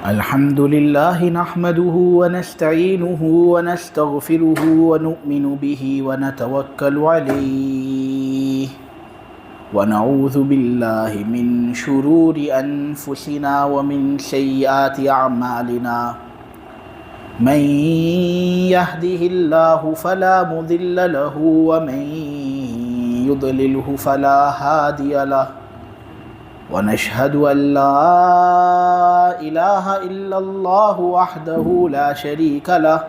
الحمد لله نحمده ونستعينه ونستغفره ونؤمن به ونتوكل عليه ونعوذ بالله من شرور أنفسنا ومن سيئات أعمالنا من يهده الله فلا مضل له ومن يضلله فلا هادي له ونشهد أن لا إله إلا الله وحده لا شريك له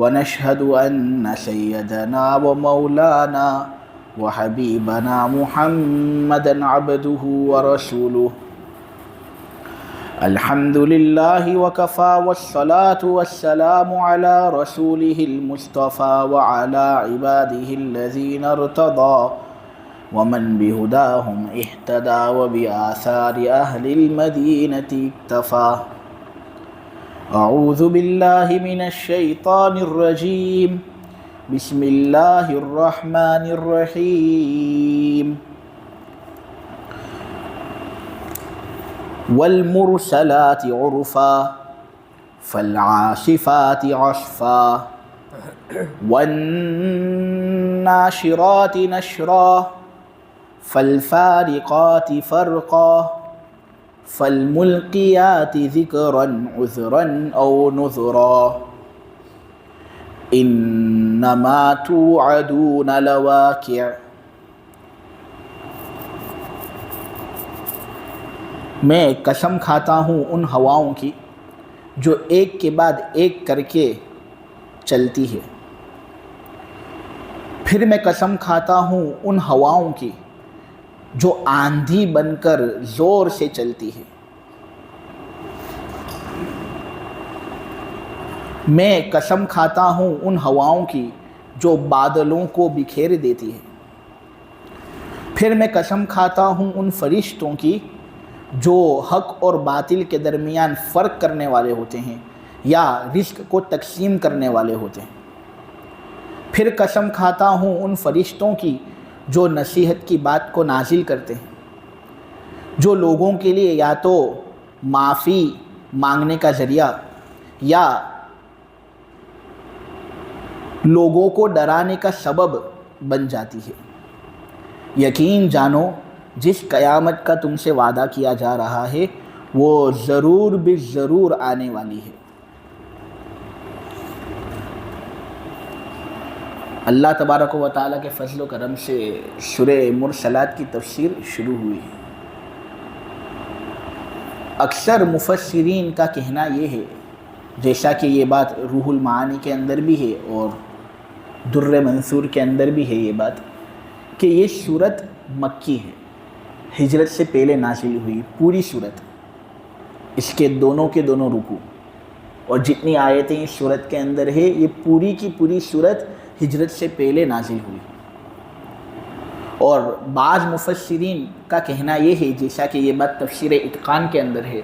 ونشهد أن سيدنا ومولانا وحبيبنا محمدا عبده ورسوله الحمد لله وكفى والصلاة والسلام على رسوله المصطفى وعلى عباده الذين ارتضى ومن بهداهم اهتدى وبآثار أهل المدينة اكتفى أعوذ بالله من الشيطان الرجيم بسم الله الرحمن الرحيم والمرسلات عرفا فالعاصفات عصفا والناشرات نشرا فالفارقات فرقا فالملقيات ذكرا عذرا أو نذرا إنما توعدون لواقع میں قسم کھاتا ہوں ان ہواؤں کی جو ایک کے بعد ایک کر کے چلتی ہے، پھر میں قسم کھاتا ہوں ان ہواؤں کی جو آندھی بن کر زور سے چلتی ہے، میں قسم کھاتا ہوں ان ہواؤں کی جو بادلوں کو بکھیر دیتی ہے، پھر میں قسم کھاتا ہوں ان فرشتوں کی جو حق اور باطل کے درمیان فرق کرنے والے ہوتے ہیں یا رزق کو تقسیم کرنے والے ہوتے ہیں، پھر قسم کھاتا ہوں ان فرشتوں کی جو نصیحت کی بات کو نازل کرتے ہیں، جو لوگوں کے لیے یا تو معافی مانگنے کا ذریعہ یا لوگوں کو ڈرانے کا سبب بن جاتی ہے۔ یقین جانو جس قیامت کا تم سے وعدہ کیا جا رہا ہے وہ ضرور بالضرور آنے والی ہے۔ اللہ تبارک و تعالیٰ کے فضل و کرم سے سورہ مرسلات کی تفسیر شروع ہوئی ہے۔ اکثر مفسرین کا کہنا یہ ہے، جیسا کہ یہ بات روح المعانی کے اندر بھی ہے اور در منصور کے اندر بھی ہے یہ بات، کہ یہ سورت مکی ہے، ہجرت سے پہلے نازل ہوئی پوری سورت، اس کے دونوں رکوع اور جتنی آیتیں اس سورت کے اندر ہے یہ پوری کی پوری سورت ہجرت سے پہلے نازل ہوئی۔ اور بعض مفسرین کا کہنا یہ ہے، جیسا کہ یہ بات تفسیر اتقان کے اندر ہے،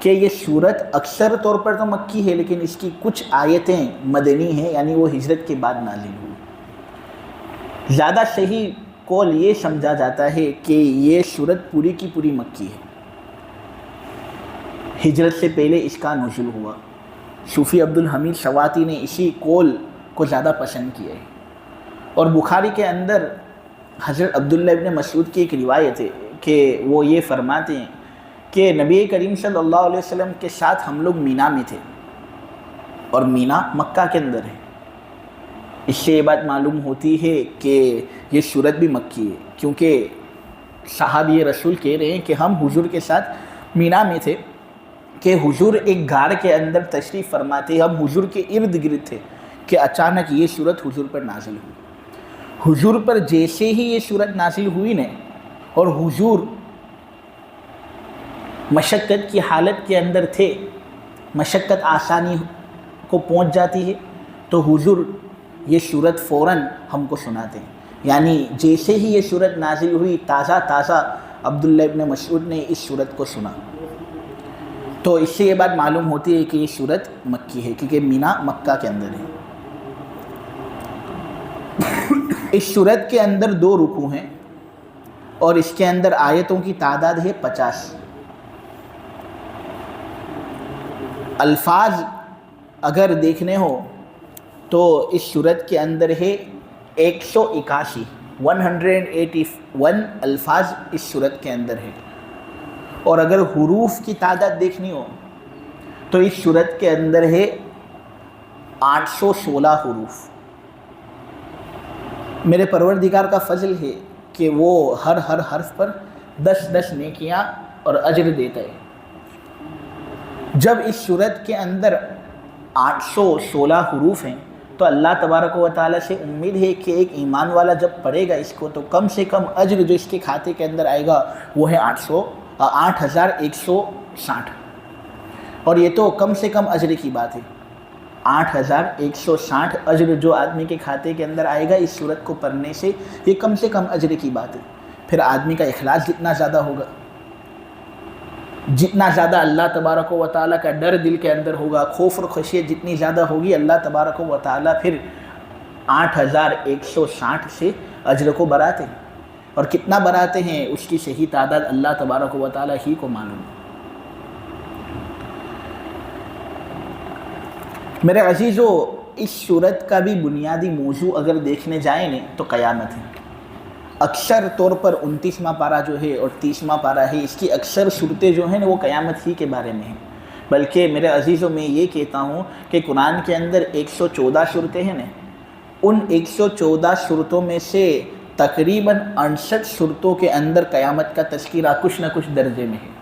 کہ یہ سورت اکثر طور پر تو مکی ہے لیکن اس کی کچھ آیتیں مدنی ہیں، یعنی وہ ہجرت کے بعد نازل ہوئی۔ زیادہ صحیح قول یہ سمجھا جاتا ہے کہ یہ سورت پوری کی پوری مکی ہے، ہجرت سے پہلے اس کا نزول ہوا۔ صوفی عبدالحمید سواتی نے اسی قول کو زیادہ پسند کیا ہے۔ اور بخاری کے اندر حضرت عبداللہ ابن مسعود کی ایک روایت ہے کہ وہ یہ فرماتے ہیں کہ نبی کریم صلی اللہ علیہ وسلم کے ساتھ ہم لوگ مینا میں تھے، اور مینا مکہ کے اندر ہے۔ اس سے یہ بات معلوم ہوتی ہے کہ یہ سورت بھی مکی ہے، کیونکہ صحابی رسول کہہ رہے ہیں کہ ہم حضور کے ساتھ مینا میں تھے کہ حضور ایک غار کے اندر تشریف فرماتے، ہم حضور کے ارد گرد تھے کہ اچانک یہ سورت حضور پر نازل ہوئی۔ حضور پر جیسے ہی یہ سورت نازل ہوئی نا، اور حضور مشقت کی حالت کے اندر تھے، مشقت آسانی کو پہنچ جاتی ہے تو حضور یہ سورت فوراً ہم کو سناتے ہیں، یعنی جیسے ہی یہ سورت نازل ہوئی تازہ عبداللہ ابن مسعود نے اس سورت کو سنا، تو اس سے یہ بات معلوم ہوتی ہے کہ یہ سورت مکی ہے، کیونکہ مینا مکہ کے اندر ہے۔ اس سورت کے اندر 2 رکوع ہیں اور اس کے اندر آیتوں کی تعداد ہے 50۔ الفاظ اگر دیکھنے ہو تو اس صورت کے اندر ہے 181 الفاظ اس صورت کے اندر ہے، اور اگر حروف کی تعداد دیکھنی ہو تو اس صورت کے اندر ہے 816 حروف۔ میرے پروردگار کا فضل ہے کہ وہ ہر حرف پر 10 نیکیاں اور اجر دیتا ہے۔ جب اس صورت کے اندر 816 حروف ہیں تو اللہ تبارک و تعالیٰ سے امید ہے کہ ایک ایمان والا جب پڑھے گا اس کو تو کم سے کم اجر جو اس کے کھاتے کے اندر آئے گا وہ ہے 8160، اور یہ تو کم سے کم اجر کی بات ہے۔ 8160 اجر جو آدمی کے کھاتے کے اندر آئے گا اس صورت کو پڑھنے سے، یہ کم سے کم اجر کی بات ہے۔ پھر آدمی کا اخلاص جتنا زیادہ ہوگا، جتنا زیادہ اللہ تبارک و تعالیٰ کا ڈر دل کے اندر ہوگا، خوف اور خشیت جتنی زیادہ ہوگی، اللہ تبارک و تعالیٰ پھر 8160 سے اجر کو بڑھاتے ہیں، اور کتنا بڑھاتے ہیں اس کی صحیح تعداد اللہ تبارک و تعالیٰ ہی کو معلوم ہے۔ میرے عزیزو، اس صورت کا بھی بنیادی موضوع اگر دیکھنے جائیں نا تو قیامت ہے۔ اکثر طور پر 29واں پارہ جو ہے اور 30واں پارہ ہے، اس کی اکثر صورتیں جو ہیں وہ قیامت ہی کے بارے میں ہیں۔ بلکہ میرے عزیزوں، میں یہ کہتا ہوں کہ قرآن کے اندر 114 صورتیں ہیں نا، ان 114 صورتوں میں سے تقریباً 68 صورتوں کے اندر قیامت کا تذکرہ کچھ نہ کچھ درجے میں ہے۔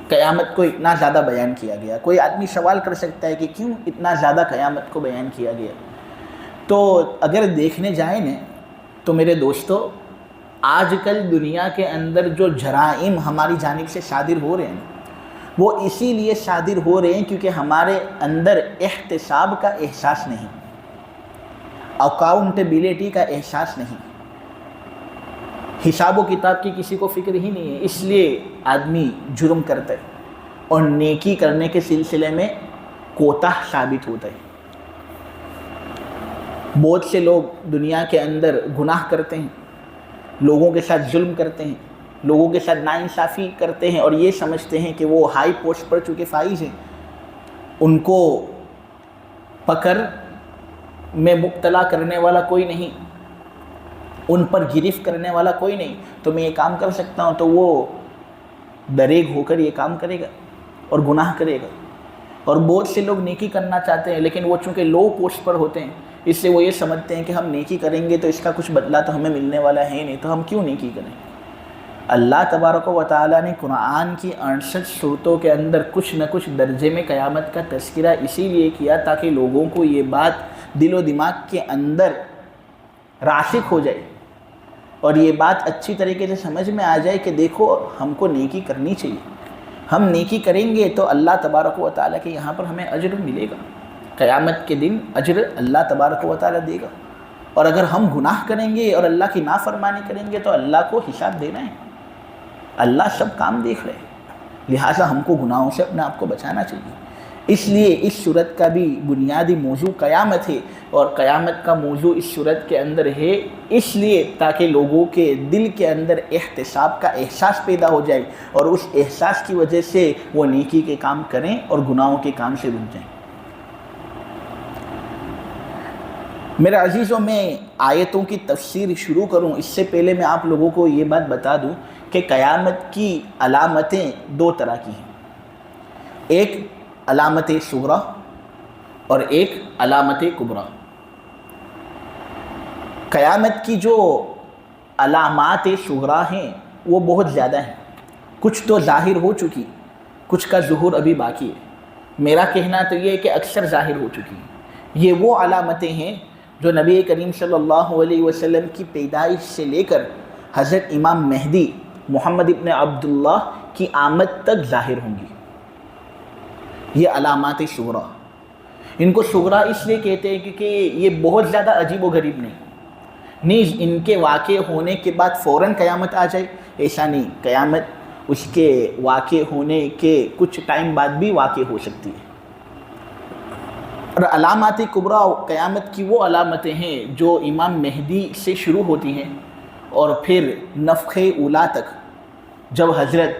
قیامت کو اتنا زیادہ بیان کیا گیا۔ کوئی آدمی سوال کر سکتا ہے کہ کیوں اتنا زیادہ قیامت کو بیان کیا گیا؟ تو اگر دیکھنے جائیں نا تو میرے دوستو، آج کل دنیا کے اندر جو جرائم ہماری جانب سے صادر ہو رہے ہیں وہ اسی لیے صادر ہو رہے ہیں کیونکہ ہمارے اندر احتساب کا احساس نہیں، اکاؤنٹیبلٹی کا احساس نہیں، حساب و کتاب کی کسی کو فکر ہی نہیں ہے، اس لیے آدمی جرم کرتا ہے اور نیکی کرنے کے سلسلے میں کوتاہ ثابت ہوتا ہے۔ بہت سے لوگ دنیا کے اندر گناہ کرتے ہیں، لوگوں کے ساتھ ظلم کرتے ہیں، لوگوں کے ساتھ ناانصافی کرتے ہیں، اور یہ سمجھتے ہیں کہ وہ ہائی پوسٹ پر چونکہ فائز ہیں، ان کو پکڑ میں مبتلا کرنے والا کوئی نہیں، ان پر گرفت کرنے والا کوئی نہیں، تو میں یہ کام کر سکتا ہوں، تو وہ دریغ ہو کر یہ کام کرے گا اور گناہ کرے گا۔ اور بہت سے لوگ نیکی کرنا چاہتے ہیں لیکن وہ چونکہ لو پوسٹ پر ہوتے ہیں، اس سے وہ یہ سمجھتے ہیں کہ ہم نیکی کریں گے تو اس کا کچھ بدلہ تو ہمیں ملنے والا ہے نہیں، تو ہم کیوں نیکی کریں۔ اللہ تبارک و تعالیٰ نے قرآن کی 68 صورتوں کے اندر کچھ نہ کچھ درجے میں قیامت کا تذکرہ اسی لیے کیا تاکہ لوگوں کو یہ بات دل و دماغ کے اندر راسخ ہو جائے اور یہ بات اچھی طریقے سے سمجھ میں آ جائے کہ دیکھو ہم کو نیکی کرنی چاہیے، ہم نیکی کریں گے تو اللہ تبارک و تعالیٰ کے یہاں پر ہمیں اجر ملے گا، قیامت کے دن اجر اللہ تبارک و تعالیٰ دے گا۔ اور اگر ہم گناہ کریں گے اور اللہ کی نافرمانی کریں گے تو اللہ کو حساب دینا ہے، اللہ سب کام دیکھ رہے ہیں، لہٰذا ہم کو گناہوں سے اپنے آپ کو بچانا چاہیے۔ اس لیے اس صورت کا بھی بنیادی موضوع قیامت ہے، اور قیامت کا موضوع اس صورت کے اندر ہے اس لیے تاکہ لوگوں کے دل کے اندر احتساب کا احساس پیدا ہو جائے اور اس احساس کی وجہ سے وہ نیکی کے کام کریں اور گناہوں کے کام سے رک جائیں۔ میرے عزیزوں، میں آیتوں کی تفسیر شروع کروں اس سے پہلے میں آپ لوگوں کو یہ بات بتا دوں کہ قیامت کی علامتیں دو طرح کی ہیں، ایک علامت صغریٰ اور ایک علامت کبریٰ۔ قیامت کی جو علامات صغریٰ ہیں وہ بہت زیادہ ہیں، کچھ تو ظاہر ہو چکی، کچھ کا ظہور ابھی باقی ہے۔ میرا کہنا تو یہ ہے کہ اکثر ظاہر ہو چکی ہیں۔ یہ وہ علامتیں ہیں جو نبی کریم صلی اللہ علیہ وسلم کی پیدائش سے لے کر حضرت امام مہدی محمد ابن عبداللہ کی آمد تک ظاہر ہوں گی۔ یہ علامات صغریٰ، ان کو صغریٰ اس لیے کہتے ہیں کیونکہ یہ بہت زیادہ عجیب و غریب نہیں، نیز ان کے واقع ہونے کے بعد فوراً قیامت آ جائے ایسا نہیں، قیامت اس کے واقع ہونے کے کچھ ٹائم بعد بھی واقع ہو سکتی ہے۔ اور علامات کبریٰ قیامت کی وہ علامتیں ہیں جو امام مہدی سے شروع ہوتی ہیں اور پھر نفخ اولیٰ تک، جب حضرت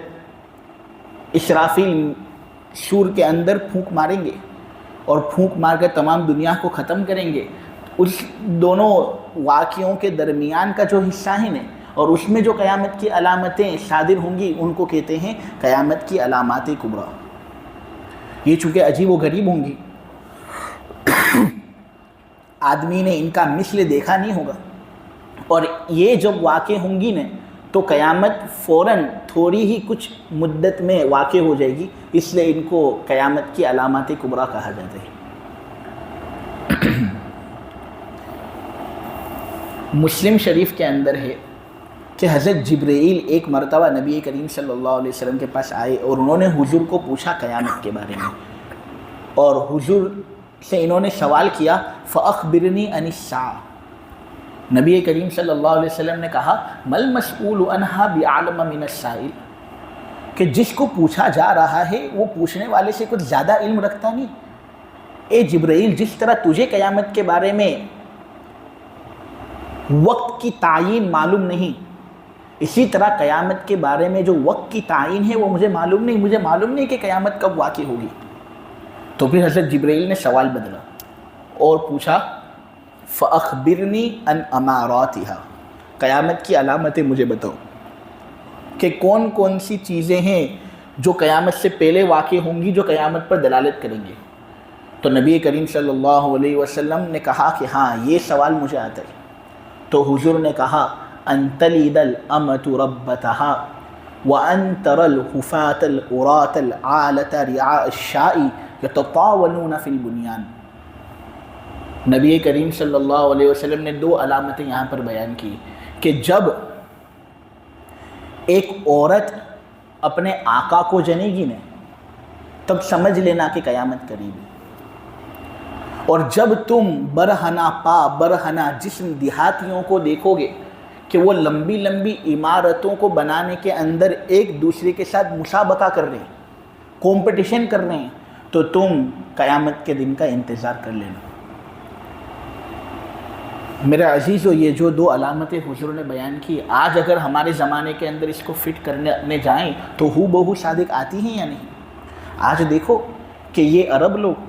اسرافیل سور کے اندر پھونک ماریں گے اور پھونک مار کے تمام دنیا کو ختم کریں گے، اس دونوں واقعوں کے درمیان کا جو حصہ ہے نا، اور اس میں جو قیامت کی علامتیں صادر ہوں گی ان کو کہتے ہیں قیامت کی علامات کبریٰ۔ یہ چونکہ عجیب و غریب ہوں گی، آدمی نے ان کا مثل دیکھا نہیں ہوگا، اور یہ جب واقع ہوں گی نا تو قیامت فوراً تھوڑی ہی کچھ مدت میں واقع ہو جائے گی، اس لیے ان کو قیامت کی علامات کبریٰ کہا جاتا ہے۔ مسلم شریف کے اندر ہے کہ حضرت جبرائیل ایک مرتبہ نبی کریم صلی اللہ علیہ وسلم کے پاس آئے اور انہوں نے حضور کو پوچھا قیامت کے بارے میں، اور حضور سے انہوں نے سوال کیا فَأَخْبِرْنِي عَنِ السَّاعَةِ۔ نبی کریم صلی اللہ علیہ وسلم نے کہا مَا الْمَسْئُولُ عَنْهَا بِأَعْلَمَ مِنَ السَّائِلِ، کہ جس کو پوچھا جا رہا ہے وہ پوچھنے والے سے کچھ زیادہ علم رکھتا نہیں۔ اے جبرائیل، جس طرح تجھے قیامت کے بارے میں وقت کی تعین معلوم نہیں، اسی طرح قیامت کے بارے میں جو وقت کی تعین ہے وہ مجھے معلوم نہیں، مجھے معلوم نہیں کہ قیامت کب واقع ہوگی۔ تو پھر حضرت جبرائیل نے سوال بدلا اور پوچھا فَأَخْبِرْنِي عَنْ أَمَارَاتِهَا، قیامت کی علامتیں مجھے بتاؤ کہ کون کون سی چیزیں ہیں جو قیامت سے پہلے واقع ہوں گی جو قیامت پر دلالت کریں گے۔ تو نبی کریم صلی اللہ علیہ وسلم نے کہا کہ ہاں یہ سوال مجھے آتا ہے۔ تو حضور نے کہا أَن تَلِدَ الْأَمَةُ رَبَّتَهَا وَأَن تَرَى الْحُفَاةَ الْعُرَاةَ الْعَالَةَ رِعَاءَ الشَّاءِ يَتَطَاوَلُونَ فِي الْبُنْيَانِ۔ نبی کریم صلی اللہ علیہ وسلم نے دو علامتیں یہاں پر بیان کی کہ جب ایک عورت اپنے آقا کو جنے گی نا تب سمجھ لینا کہ قیامت قریب ہے، اور جب تم برہنہ پا برہنہ جسم دیہاتیوں کو دیکھو گے کہ وہ لمبی لمبی عمارتوں کو بنانے کے اندر ایک دوسرے کے ساتھ مسابقہ کر رہے ہیں، کمپٹیشن کر رہے ہیں، تو تم قیامت کے دن کا انتظار کر لینا۔ میرے عزیزو، یہ جو دو علامتیں حضور نے بیان کی، آج اگر ہمارے زمانے کے اندر اس کو فٹ کرنے جائیں تو ہو بہو صادق آتی ہیں یا نہیں؟ آج دیکھو کہ یہ عرب لوگ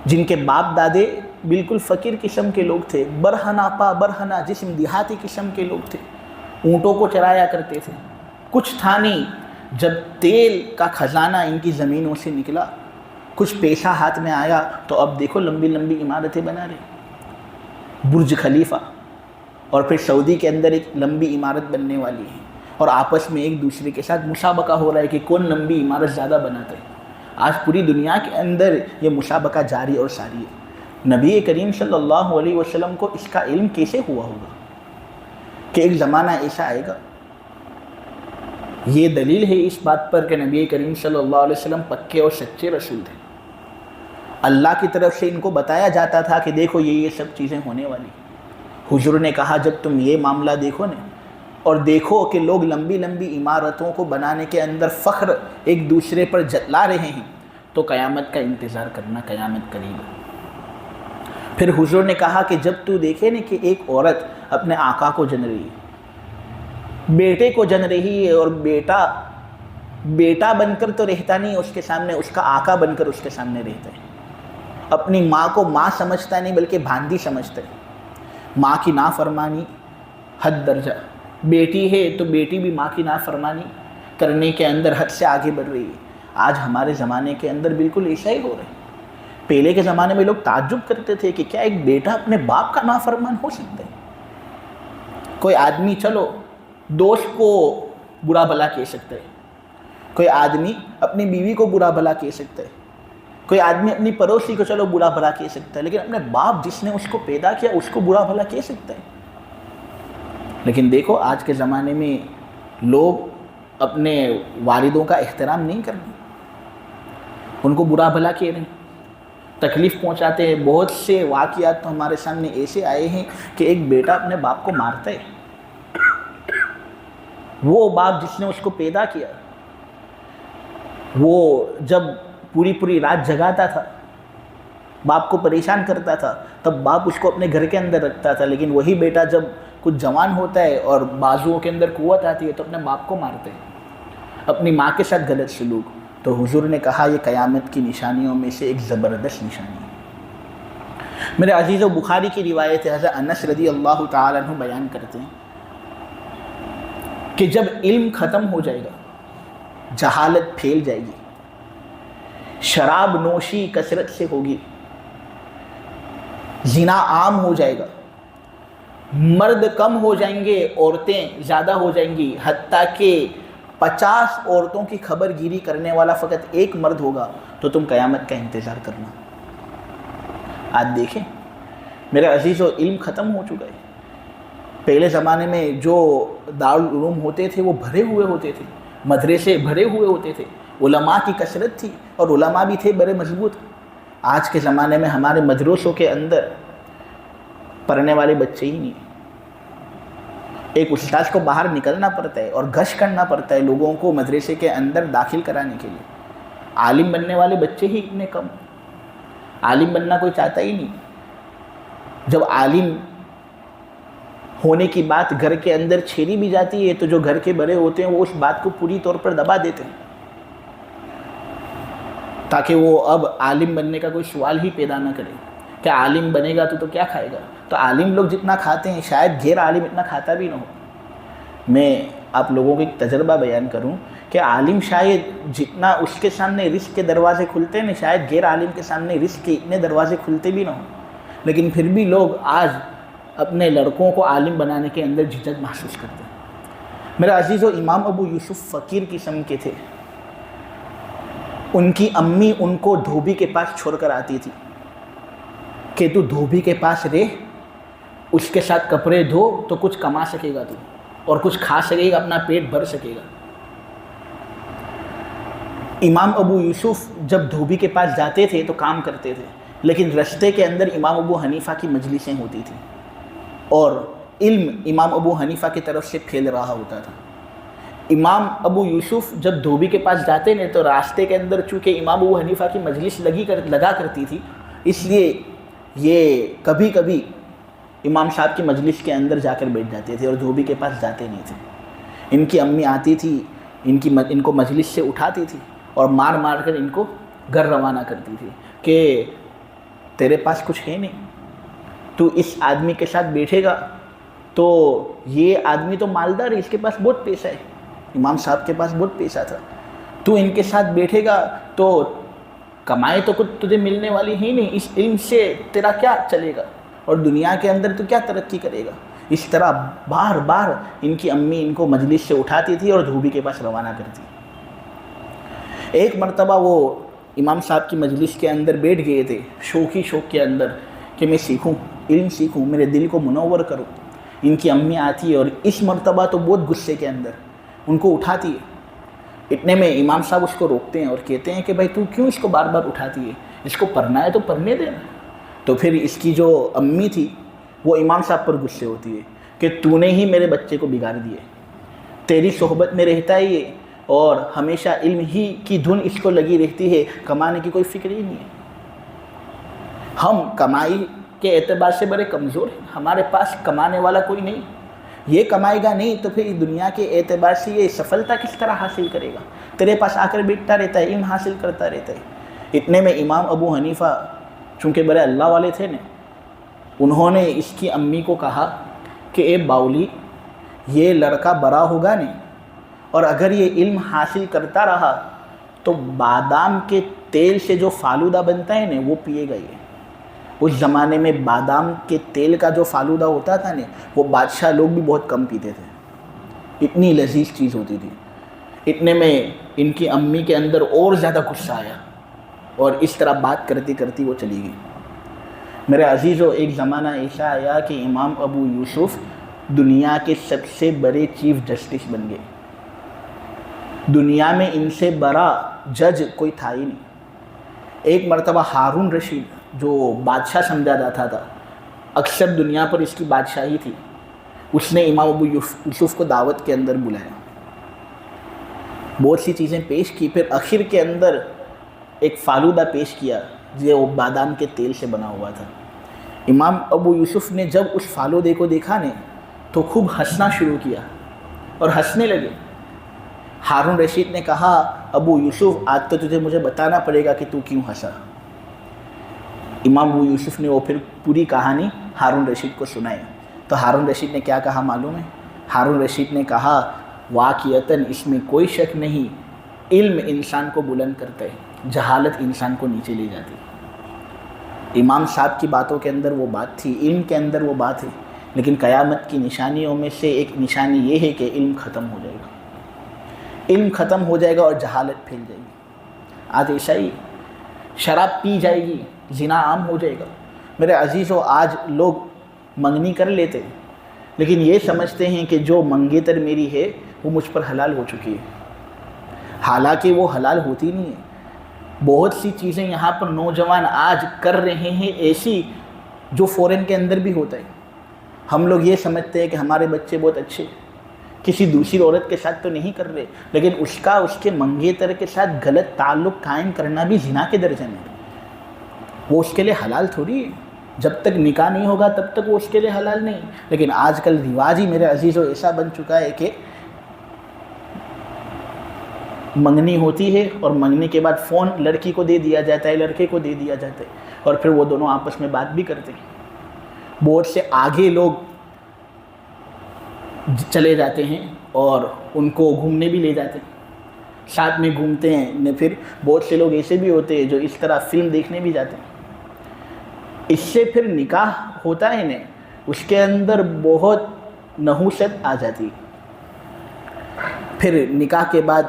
جن کے باپ دادے بالکل فقیر قسم کے لوگ تھے، برہنہ پا برہنہ جسم دیہاتی قسم کے لوگ تھے، اونٹوں کو چرایا کرتے تھے، کچھ تھا نہیں۔ جب تیل کا خزانہ ان کی زمینوں سے نکلا، کچھ پیسہ ہاتھ میں آیا، تو اب دیکھو لمبی لمبی عمارتیں بنا رہے، برج خلیفہ، اور پھر سعودی کے اندر ایک لمبی عمارت بننے والی ہے، اور آپس میں ایک دوسرے کے ساتھ مسابقہ ہو رہا ہے کہ کون لمبی عمارت زیادہ بناتا ہے۔ آج پوری دنیا کے اندر یہ مسابقہ جاری اور ساری ہے۔ نبی کریم صلی اللہ علیہ وسلم کو اس کا علم کیسے ہوا ہوگا کہ ایک زمانہ ایسا آئے گا؟ یہ دلیل ہے اس بات پر کہ نبی کریم صلی اللہ علیہ وسلم پکے اور سچے رسول تھے۔ اللہ کی طرف سے ان کو بتایا جاتا تھا کہ دیکھو یہ سب چیزیں ہونے والی۔ حضور نے کہا جب تم یہ معاملہ دیکھو نا، اور دیکھو کہ لوگ لمبی لمبی عمارتوں کو بنانے کے اندر فخر ایک دوسرے پر جتلا رہے ہیں، تو قیامت کا انتظار کرنا، قیامت قریب ہے۔ پھر حضور نے کہا کہ جب تو دیکھے نا کہ ایک عورت اپنے آقا کو جن رہی ہے، بیٹے کو جن رہی ہے، اور بیٹا بن کر تو رہتا نہیں اس کے سامنے، اس کا آقا بن کر اس کے سامنے رہتا ہے، اپنی ماں کو ماں سمجھتا نہیں بلکہ بھانجی سمجھتا ہے، ماں کی نافرمانی حد درجہ، بیٹی ہے تو بیٹی بھی ماں کی نافرمانی کرنے کے اندر حد سے آگے بڑھ رہی ہے۔ آج ہمارے زمانے کے اندر بالکل ایسا ہی ہو رہا ہے۔ پہلے کے زمانے میں لوگ تعجب کرتے تھے کہ کیا ایک بیٹا اپنے باپ کا نافرمان ہو سکتا ہے؟ کوئی آدمی چلو دوست کو برا بھلا کہہ سکتا ہے، کوئی آدمی اپنی بیوی کو برا بھلا کہہ سکتا ہے، کوئی آدمی اپنی پڑوسی کو چلو برا بھلا کہہ سکتا ہے، لیکن اپنے باپ جس نے اس کو پیدا کیا اس کو برا بھلا کہہ سکتا ہے؟ لیکن دیکھو آج کے زمانے میں لوگ اپنے والدوں کا احترام نہیں کر رہے، ان کو برا بھلا کہہ رہے ہیں، تکلیف پہنچاتے ہیں۔ بہت سے واقعات تو ہمارے سامنے ایسے آئے ہیں کہ ایک بیٹا اپنے باپ کو مارتا ہے، وہ باپ جس نے اس کو پیدا کیا، وہ جب پوری رات جگاتا تھا، باپ کو پریشان کرتا تھا، تب باپ اس کو اپنے گھر کے اندر رکھتا تھا، لیکن وہی بیٹا جب کچھ جوان ہوتا ہے اور بازوؤں کے اندر قوت آتی ہے تو اپنے باپ کو مارتے ہیں، اپنی ماں کے ساتھ غلط سلوک۔ تو حضور نے کہا یہ قیامت کی نشانیوں میں سے ایک زبردست نشانی ہے۔ میرے عزیز و بخاری کی روایت ہے، حضرت انس رضی اللہ تعالیٰ عنہ بیان کرتے ہیں کہ جب علم ختم ہو جائے گا، جہالت پھیل جائے گی، شراب نوشی کثرت سے ہوگی، زنا عام ہو جائے گا، مرد کم ہو جائیں گے، عورتیں زیادہ ہو جائیں گی، حتیٰ کہ 50 عورتوں کی خبر گیری کرنے والا فقط ایک مرد ہوگا، تو تم قیامت کا انتظار کرنا۔ آج دیکھیں میرے عزیزو، علم ختم ہو چکا ہے۔ پہلے زمانے میں جو دارالعلوم ہوتے تھے وہ بھرے ہوئے ہوتے تھے، مدرسے بھرے ہوئے ہوتے تھے، علماء کی کثرت تھی اور علماء بھی تھے بڑے مضبوط۔ آج کے زمانے میں ہمارے مدرسوں کے اندر پڑھنے والے بچے ہی نہیں۔ ایک استاذ کو باہر نکلنا پڑتا ہے اور گشت کرنا پڑتا ہے لوگوں کو مدرسے کے اندر داخل کرانے کے لیے۔ عالم بننے والے بچے ہی اتنے کم، عالم بننا کوئی چاہتا ہی نہیں۔ جب عالم ہونے کی بات گھر کے اندر چھیڑی بھی جاتی ہے تو جو گھر کے بڑے ہوتے ہیں وہ اس بات کو پوری طور پر دبا دیتے ہیں تاکہ وہ اب عالم بننے کا کوئی سوال ہی پیدا نہ کرے کہ عالم بنے گا تو کیا کھائے گا۔ تو عالم لوگ جتنا کھاتے ہیں شاید غیر عالم اتنا کھاتا بھی نہ ہو۔ میں آپ لوگوں کو ایک تجربہ بیان کروں کہ عالم شاید جتنا اس کے سامنے رزق کے دروازے کھلتے ہیں شاید غیر عالم کے سامنے رزق کے اتنے دروازے کھلتے بھی نہ ہوں، لیکن پھر بھی لوگ آج اپنے لڑکوں کو عالم بنانے کے اندر جھجک محسوس کرتے ہیں۔ میرا عزیزو، امام ابو یوسف فقیر قسم کے تھے۔ ان کی امی ان کو دھوبی کے پاس چھوڑ کر آتی تھی کہ تو دھوبی کے پاس رہ، اس کے ساتھ کپڑے دھو تو کچھ کما سکے گا تو، اور کچھ کھا سکے گا، اپنا پیٹ بھر سکے گا۔ امام ابو یوسف جب دھوبی کے پاس جاتے تھے تو کام کرتے تھے، لیکن رستے کے اندر امام ابو حنیفہ کی مجلسیں ہوتی تھیں اور علم امام ابو حنیفہ کی طرف سے پھیل رہا ہوتا تھا۔ امام ابو یوسف جب دھوبی کے پاس جاتے ہیں تو راستے کے اندر چونکہ امام ابو حنیفہ کی مجلس لگا کرتی تھی، اس لیے یہ کبھی کبھی امام صاحب کی مجلس کے اندر جا کر بیٹھ جاتے تھے اور دھوبی کے پاس جاتے نہیں تھے۔ ان کی امی آتی تھی، ان کو مجلس سے اٹھاتی تھی اور مار مار کر ان کو گھر روانہ کرتی تھی کہ تیرے پاس کچھ ہے نہیں، تو اس آدمی کے ساتھ بیٹھے گا تو یہ آدمی تو مالدار ہے، اس کے پاس بہت پیسہ ہے، امام صاحب کے پاس بہت پیسہ تھا، تو ان کے ساتھ بیٹھے گا تو کمائے تو کچھ تجھے ملنے والی ہی نہیں، اس علم سے تیرا کیا چلے گا اور دنیا کے اندر تو کیا ترقی کرے گا۔ اس طرح بار بار ان کی امی ان کو مجلس سے اٹھاتی تھی اور دھوبی کے پاس روانہ کرتی۔ ایک مرتبہ وہ امام صاحب کی مجلس کے اندر بیٹھ گئے تھے شوق کے اندر کہ میں سیکھوں، علم سیکھوں، میرے دل کو منور کروں۔ ان کی امی آتی ہے اور اس مرتبہ تو بہت غصے کے اندر ان کو اٹھاتی ہے۔ اتنے میں امام صاحب اس کو روکتے ہیں اور کہتے ہیں کہ بھائی تو کیوں اس کو بار بار اٹھاتی ہے، اس کو پڑھنا ہے تو پڑھنے دینا۔ تو پھر اس کی جو امی تھی وہ امام صاحب پر غصے ہوتی ہے کہ تو نے ہی میرے بچے کو بگاڑ دیے، تیری صحبت میں رہتا ہی ہے اور ہمیشہ علم ہی کی دھن اس کو لگی رہتی ہے، کمانے کی کوئی فکر ہی نہیں ہے۔ ہم کمائی کے اعتبار سے بڑے کمزور ہیں، ہمارے پاس کمانے والا کوئی نہیں، یہ کمائے گا نہیں تو پھر دنیا کے اعتبار سے یہ سفلتا کس طرح حاصل کرے گا؟ تیرے پاس آ کر بیٹھتا رہتا ہے، علم حاصل کرتا رہتا ہے۔ اتنے میں امام ابو حنیفہ چونکہ بڑے اللہ والے تھے نا، انہوں نے اس کی امی کو کہا کہ اے باولی، یہ لڑکا بڑا ہوگا نہیں اور اگر یہ علم حاصل کرتا رہا تو بادام کے تیل سے جو فالودہ بنتا ہے نا وہ پیے گا یہ۔ اس زمانے میں بادام کے تیل کا جو فالودہ ہوتا تھا نا وہ بادشاہ لوگ بھی بہت کم پیتے تھے، اتنی لذیذ چیز ہوتی تھی۔ اتنے میں ان کی امی کے اندر اور زیادہ غصہ آیا اور اس طرح بات کرتی کرتی وہ چلی گئی۔ میرے عزیزو، ایک زمانہ ایسا آیا کہ امام ابو یوسف دنیا کے سب سے بڑے چیف جسٹس بن گئے۔ دنیا میں ان سے بڑا جج کوئی تھا ہی نہیں۔ ایک مرتبہ ہارون رشید جو بادشاہ سمجھا جاتا تھا، اکثر دنیا پر اس کی بادشاہی تھی، اس نے امام ابو یوسف کو دعوت کے اندر بلایا، بہت سی چیزیں پیش کی، پھر آخر کے اندر ایک فالودہ پیش کیا جو بادام کے تیل سے بنا ہوا تھا۔ امام ابو یوسف نے جب اس فالودے کو دیکھا نے تو خوب ہنسنا شروع کیا اور ہنسنے لگے ہارون رشید نے کہا ابو یوسف آج تو تجھے مجھے بتانا پڑے گا کہ تو کیوں ہنسا۔ امام ابو یوسف نے وہ پھر پوری کہانی ہارون رشید کو سنائی۔ تو ہارون رشید نے کیا کہا معلوم ہے؟ ہارون رشید نے کہا واقعتاً اس میں کوئی شک نہیں، علم انسان کو بلند کرتا ہے، جہالت انسان کو نیچے لے جاتی ہے۔ امام صاحب کی باتوں کے اندر وہ بات تھی، علم کے اندر وہ بات ہے، لیکن قیامت کی نشانیوں میں سے ایک نشانی یہ ہے کہ علم ختم ہو جائے گا، علم ختم ہو جائے گا اور جہالت پھیل جائے گی۔ آج ایسا ہی شراب پی جائے گی، زنا عام ہو جائے گا۔ میرے عزیزو، آج لوگ منگنی کر لیتے ہیں لیکن یہ سمجھتے ہیں کہ جو منگیتر میری ہے وہ مجھ پر حلال ہو چکی ہے، حالانکہ وہ حلال ہوتی نہیں ہے۔ بہت سی چیزیں یہاں پر نوجوان آج کر رہے ہیں ایسی جو فورن کے اندر بھی ہوتا ہے۔ ہم لوگ یہ سمجھتے ہیں کہ ہمارے بچے بہت اچھے، کسی دوسری عورت کے ساتھ تو نہیں کر رہے، لیکن اس کے منگیتر کے ساتھ غلط تعلق قائم کرنا بھی زنا کے درجے میں، وہ اس کے لیے حلال تھوڑی ہے۔ جب تک نکاح نہیں ہوگا تب تک وہ اس کے لیے حلال نہیں۔ لیکن آج کل رواج ہی میرے عزیزو ایسا بن چکا ہے کہ منگنی ہوتی ہے اور منگنی کے بعد فون لڑکی کو دے دیا جاتا ہے، لڑکے کو دے دیا جاتا ہے، اور پھر وہ دونوں آپس میں بات بھی کرتے ہیں۔ بہت سے آگے لوگ چلے جاتے ہیں اور ان کو گھومنے بھی لے جاتے ہیں، ساتھ میں گھومتے ہیں۔ پھر بہت سے لوگ ایسے بھی ہوتے ہیں جو اس طرح فلم دیکھنے بھی جاتے ہیں۔ اس سے پھر نکاح ہوتا ہے نا، اس کے اندر بہت نحوست آ جاتی، پھر نکاح کے بعد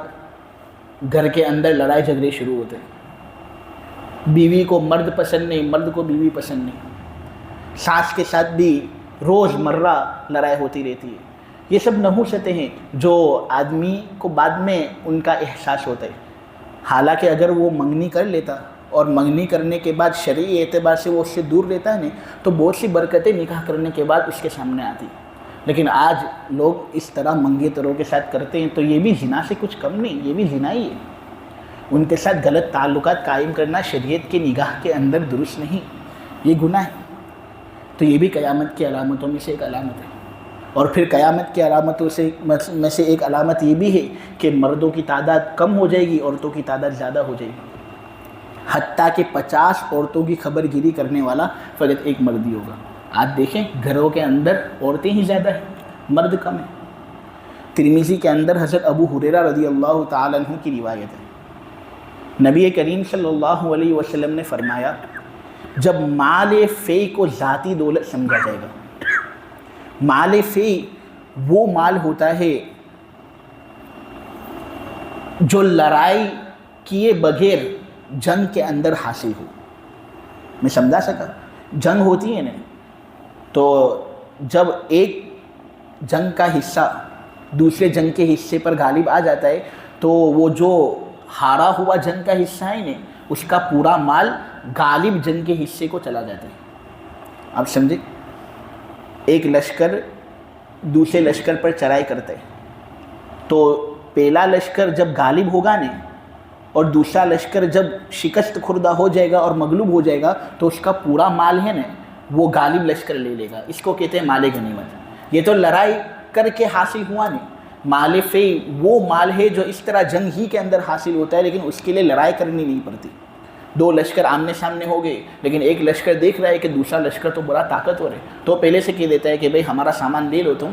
گھر کے اندر لڑائی جھگڑے شروع ہوتے ہیں۔ بیوی کو مرد پسند نہیں، مرد کو بیوی پسند نہیں، ساس کے ساتھ بھی روز مرہ لڑائی ہوتی رہتی ہے۔ یہ سب نحوستیں ہیں جو آدمی کو بعد میں ان کا احساس ہوتا ہے۔ حالانکہ اگر وہ منگنی کر لیتا اور منگنی کرنے کے بعد شرعی اعتبار سے وہ اس سے دور رہتا ہے نا، تو بہت سی برکتیں نکاح کرنے کے بعد اس کے سامنے آتی۔ لیکن آج لوگ اس طرح منگیتروں کے ساتھ کرتے ہیں تو یہ بھی زنا سے کچھ کم نہیں، یہ بھی زنا ہی ہے۔ ان کے ساتھ غلط تعلقات قائم کرنا شریعت کی نگاہ کے اندر درست نہیں، یہ گناہ ہے۔ تو یہ بھی قیامت کی علامتوں میں سے ایک علامت ہے۔ اور پھر قیامت کی علامتوں میں سے ایک علامت یہ بھی ہے کہ مردوں کی تعداد کم ہو جائے گی، عورتوں کی تعداد زیادہ ہو جائے گی، حتیٰ کہ 50 عورتوں کی خبر گیری کرنے والا فقط ایک مرد ہی ہوگا۔ آج دیکھیں گھروں کے اندر عورتیں ہی زیادہ ہیں، مرد کم ہیں۔ ترمذی کے اندر حضرت ابو ہریرہ رضی اللہ تعالیٰ عنہ کی روایت ہے، نبی کریم صلی اللہ علیہ وسلم نے فرمایا جب مال فی کو ذاتی دولت سمجھا جائے گا، مال فی وہ مال ہوتا ہے جو لڑائی کیے بغیر جنگ کے اندر حاصل ہو۔ میں سمجھا سکا؟ جنگ ہوتی ہے نا، تو جب ایک جنگ کا حصہ دوسرے جنگ کے حصے پر غالب آ جاتا ہے تو وہ جو ہارا ہوا جنگ کا حصہ ہے نا، اس کا پورا مال غالب جنگ کے حصے کو چلا جاتا ہے۔ آپ سمجھے؟ ایک لشکر دوسرے لشکر پر چڑھائی کرتا ہے تو پہلا لشکر جب غالب ہوگا نا اور دوسرا لشکر جب شکست خوردہ ہو جائے گا اور مغلوب ہو جائے گا تو اس کا پورا مال ہے نا وہ غالب لشکر لے لے گا۔ اس کو کہتے ہیں مال غنیمت۔ یہ تو لڑائی کر کے حاصل ہوا نہیں۔ مال فی وہ مال ہے جو اس طرح جنگ ہی کے اندر حاصل ہوتا ہے، لیکن اس کے لیے لڑائی کرنی نہیں پڑتی۔ دو لشکر آمنے سامنے ہو گئے لیکن ایک لشکر دیکھ رہا ہے کہ دوسرا لشکر تو بڑا طاقتور ہے، تو پہلے سے کہہ دیتا ہے کہ بھئی ہمارا سامان لے لو، تم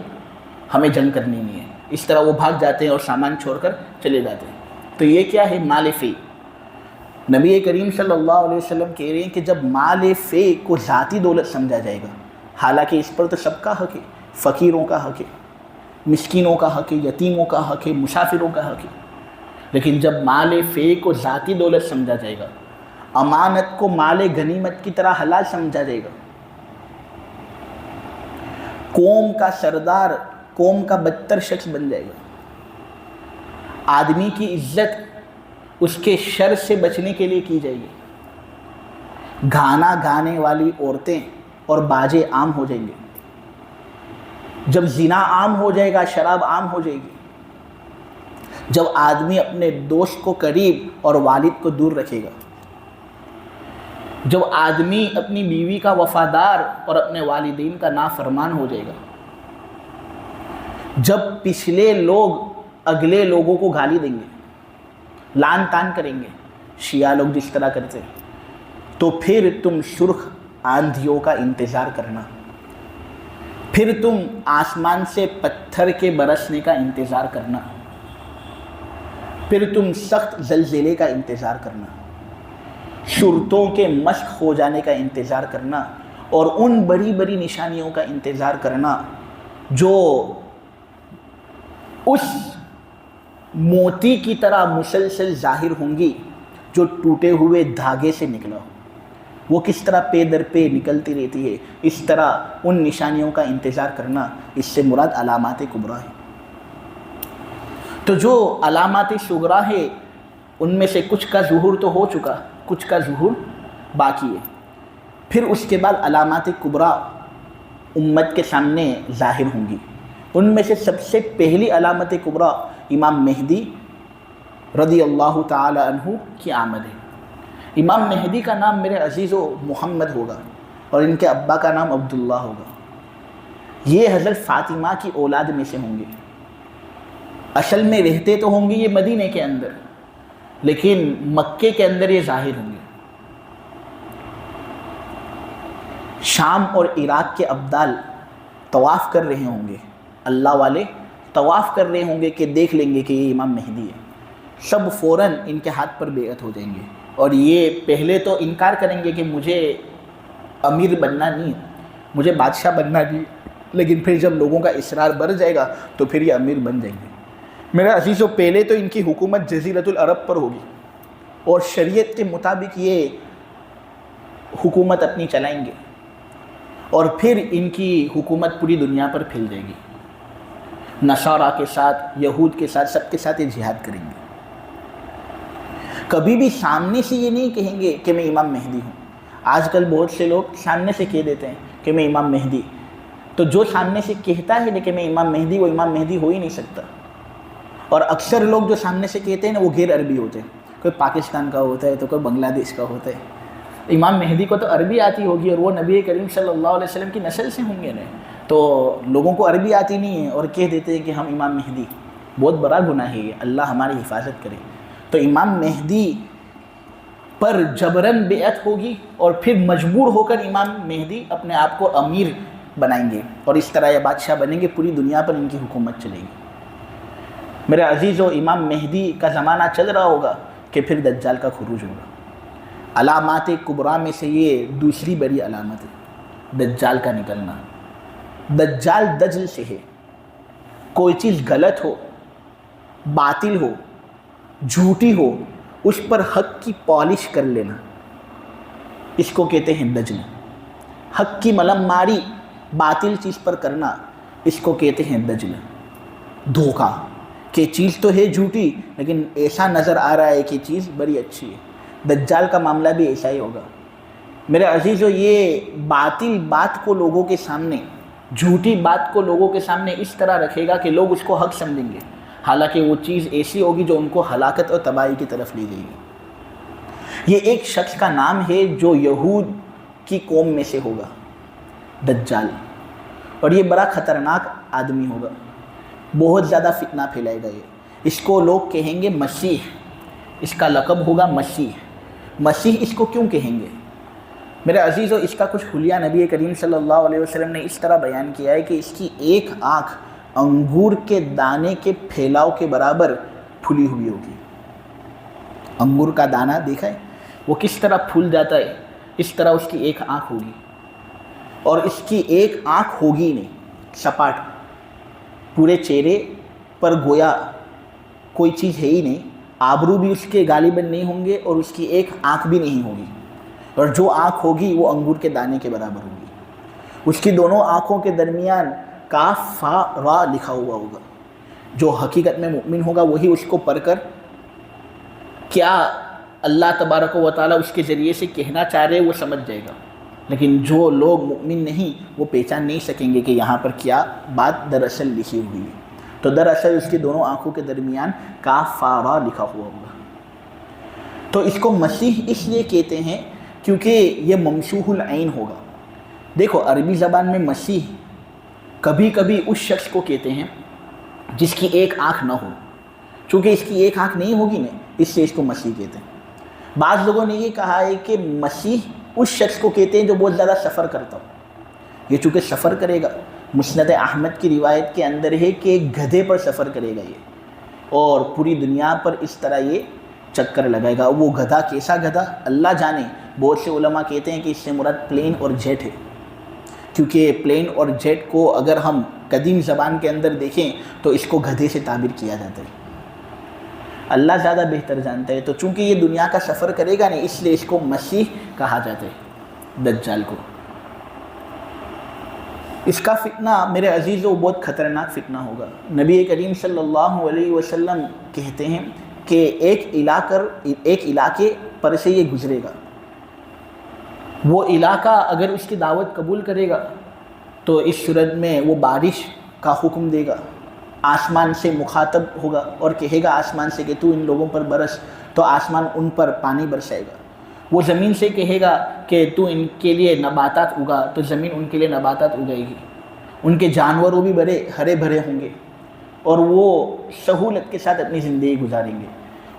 ہمیں جنگ کرنی نہیں ہے۔ اس طرح وہ بھاگ جاتے ہیں اور سامان چھوڑ کر چلے جاتے ہیں۔ تو یہ کیا ہے؟ مال فی۔ نبی کریم صلی اللہ علیہ وسلم کہہ رہے ہیں کہ جب مال فی کو ذاتی دولت سمجھا جائے گا، حالانکہ اس پر تو سب کا حق ہے، فقیروں کا حق ہے، مسکینوں کا حق ہے، یتیموں کا حق ہے، مسافروں کا حق ہے، لیکن جب مال فی کو ذاتی دولت سمجھا جائے گا، امانت کو مال غنیمت کی طرح حلال سمجھا جائے گا، قوم کا سردار قوم کا بدتر شخص بن جائے گا، آدمی کی عزت اس کے شر سے بچنے کے لیے کی جائے گی، گانا گانے والی عورتیں اور باجے عام ہو جائیں گے، جب زنا عام ہو جائے گا، شراب عام ہو جائے گی، جب آدمی اپنے دوست کو قریب اور والد کو دور رکھے گا، جب آدمی اپنی بیوی کا وفادار اور اپنے والدین کا نافرمان ہو جائے گا، جب پچھلے لوگ اگلے لوگوں کو گالی دیں گے, لان تان کریں گے, شیعہ لوگ جس طرح کرتے ہیں, تو پھر تم سرخ آندھیوں کا انتظار کرنا, پھر تم آسمان سے پتھر کے برسنے کا انتظار کرنا, پھر تم سخت زلزلے کا انتظار کرنا, شرطوں کے مشق ہو جانے کا انتظار کرنا, اور ان بڑی بڑی نشانیوں کا انتظار کرنا جو اس موتی کی طرح مسلسل ظاہر ہوں گی جو ٹوٹے ہوئے دھاگے سے نکلا ہو. وہ کس طرح پے در پے نکلتی رہتی ہے, اس طرح ان نشانیوں کا انتظار کرنا. اس سے مراد علامات کبریٰ ہے. تو جو علامات صغریٰ ہے ان میں سے کچھ کا ظہور تو ہو چکا, کچھ کا ظہور باقی ہے. پھر اس کے بعد علامات کبریٰ امت کے سامنے ظاہر ہوں گی. ان میں سے سب سے پہلی علامت کبریٰ امام مہدی رضی اللہ تعالی عنہ کی آمد ہے. امام مہدی کا نام میرے عزیزو محمد ہوگا اور ان کے ابا کا نام عبداللہ ہوگا. یہ حضرت فاطمہ کی اولاد میں سے ہوں گے. اصل میں رہتے تو ہوں گے یہ مدینے کے اندر, لیکن مکے کے اندر یہ ظاہر ہوں گے. شام اور عراق کے ابدال طواف کر رہے ہوں گے, اللہ والے طواف کر رہے ہوں گے کہ دیکھ لیں گے کہ یہ امام مہدی ہے. سب فوراً ان کے ہاتھ پر بیعت ہو جائیں گے, اور یہ پہلے تو انکار کریں گے کہ مجھے امیر بننا نہیں, مجھے بادشاہ بننا نہیں, لیکن پھر جب لوگوں کا اصرار بڑھ جائے گا تو پھر یہ امیر بن جائیں گے. میرے عزیزو, پہلے تو ان کی حکومت جزیرۃ العرب پر ہوگی اور شریعت کے مطابق یہ حکومت اپنی چلائیں گے, اور پھر ان کی حکومت پوری دنیا پر پھیل جائے گی. نصارہ کے ساتھ, یہود کے ساتھ, سب کے ساتھ یہ جہاد کریں گے. کبھی بھی سامنے سے یہ نہیں کہیں گے کہ میں امام مہدی ہوں. آج کل بہت سے لوگ سامنے سے کہہ دیتے ہیں کہ میں امام مہدی, تو جو سامنے سے کہتا ہے کہ میں امام مہدی, وہ امام مہدی ہو ہی نہیں سکتا. اور اکثر لوگ جو سامنے سے کہتے ہیں نا وہ غیر عربی ہوتے ہیں, کوئی پاکستان کا ہوتا ہے تو کوئی بنگلہ دیش کا ہوتا ہے. امام مہدی کو تو عربی آتی ہوگی اور وہ نبی کریم صلی اللہ علیہ وسلم کی نسل سے ہوں گے نا, تو لوگوں کو عربی آتی نہیں ہے اور کہہ دیتے ہیں کہ ہم امام مہدی. بہت بڑا گناہ ہے یہ, اللہ ہماری حفاظت کرے. تو امام مہدی پر جبراً بیعت ہوگی اور پھر مجبور ہو کر امام مہدی اپنے آپ کو امیر بنائیں گے, اور اس طرح یہ بادشاہ بنیں گے, پوری دنیا پر ان کی حکومت چلے گی. میرے عزیزو, امام مہدی کا زمانہ چل رہا ہوگا کہ پھر دجال کا خروج ہوگا. علامات کبریٰ میں سے یہ دوسری بڑی علامت ہے, دجال کا نکلنا. دجال دجل سے ہے. کوئی چیز غلط ہو, باطل ہو, جھوٹی ہو, اس پر حق کی پالش کر لینا, اس کو کہتے ہیں دجل. حق کی ملم ماری باطل چیز پر کرنا, اس کو کہتے ہیں دجل. دھوکہ کہ چیز تو ہے جھوٹی لیکن ایسا نظر آ رہا ہے کہ چیز بڑی اچھی ہے. دجال کا معاملہ بھی ایسا ہی ہوگا. میرے عزیزو, یہ باطل بات کو لوگوں کے سامنے, جھوٹی بات کو لوگوں کے سامنے اس طرح رکھے گا کہ لوگ اس کو حق سمجھیں گے, حالانکہ وہ چیز ایسی ہوگی جو ان کو ہلاکت اور تباہی کی طرف لے جائے گی. یہ ایک شخص کا نام ہے جو یہود کی قوم میں سے ہوگا, دجال, اور یہ بڑا خطرناک آدمی ہوگا. بہت زیادہ فتنہ پھیلائے گا یہ. اس کو لوگ کہیں گے مسیح, اس کا لقب ہوگا مسیح. مسیح اس کو کیوں کہیں گے؟ میرے عزیزو, اس کا کچھ حلیہ نبی کریم صلی اللہ علیہ وسلم نے اس طرح بیان کیا ہے کہ اس کی ایک آنکھ انگور کے دانے کے پھیلاؤ کے برابر پھلی ہوئی ہوگی. انگور کا دانہ دیکھا ہے وہ کس طرح پھول جاتا ہے, اس طرح اس کی ایک آنکھ ہوگی. اور اس کی ایک آنکھ ہوگی نہیں, سپاٹ, پورے چہرے پر گویا کوئی چیز ہے ہی نہیں. آبرو بھی اس کے غالباً نہیں ہوں گے اور اس کی ایک آنکھ بھی نہیں ہوگی, اور جو آنکھ ہوگی وہ انگور کے دانے کے برابر ہوگی. اس کی دونوں آنکھوں کے درمیان کاف فا را لکھا ہوا ہوگا. جو حقیقت میں مؤمن ہوگا وہی اس کو پڑھ کر کیا اللہ تبارک و تعالیٰ اس کے ذریعے سے کہنا چاہ رہے وہ سمجھ جائے گا, لیکن جو لوگ مؤمن نہیں وہ پہچان نہیں سکیں گے کہ یہاں پر کیا بات دراصل لکھی ہوئی ہے. تو دراصل اس کی دونوں آنکھوں کے درمیان کاف فا را لکھا ہوا ہوگا. تو اس کو مسیح اس لیے کہتے ہیں کیونکہ یہ ممسوح العین ہوگا. دیکھو, عربی زبان میں مسیح کبھی کبھی اس شخص کو کہتے ہیں جس کی ایک آنکھ نہ ہو, چونکہ اس کی ایک آنکھ نہیں ہوگی نا، اس سے اس کو مسیح کہتے ہیں۔ بعض لوگوں نے یہ کہا ہے کہ مسیح اس شخص کو کہتے ہیں جو بہت زیادہ سفر کرتا ہو، یہ چونکہ سفر کرے گا، مسند احمد کی روایت کے اندر ہے کہ گدھے پر سفر کرے گا یہ، اور پوری دنیا پر اس طرح یہ چکر لگائے گا۔ وہ گدھا کیسا گدھا اللہ جانے، بہت سے علماء کہتے ہیں کہ اس سے مراد پلین اور جیٹ ہے، کیونکہ پلین اور جیٹ کو اگر ہم قدیم زبان کے اندر دیکھیں تو اس کو گدھے سے تعبیر کیا جاتا ہے۔ اللہ زیادہ بہتر جانتا ہے، تو چونکہ یہ دنیا کا سفر کرے گا نہیں، اس لیے اس کو مسیح کہا جاتا ہے، دجال کو۔ اس کا فتنہ میرے عزیزو بہت خطرناک فتنہ ہوگا۔ نبی کریم صلی اللہ علیہ وسلم کہتے ہیں کہ ایک علاقے پر سے یہ گزرے گا، وہ علاقہ اگر اس کی دعوت قبول کرے گا تو اس صورت میں وہ بارش کا حکم دے گا، آسمان سے مخاطب ہوگا اور کہے گا آسمان سے کہ تو ان لوگوں پر برس، تو آسمان ان پر پانی برسائے گا۔ وہ زمین سے کہے گا کہ تو ان کے لیے نباتات اگا، تو زمین ان کے لیے نباتات اگائے گی۔ ان کے جانوروں بھی بڑے ہرے بھرے ہوں گے اور وہ سہولت کے ساتھ اپنی زندگی گزاریں گے۔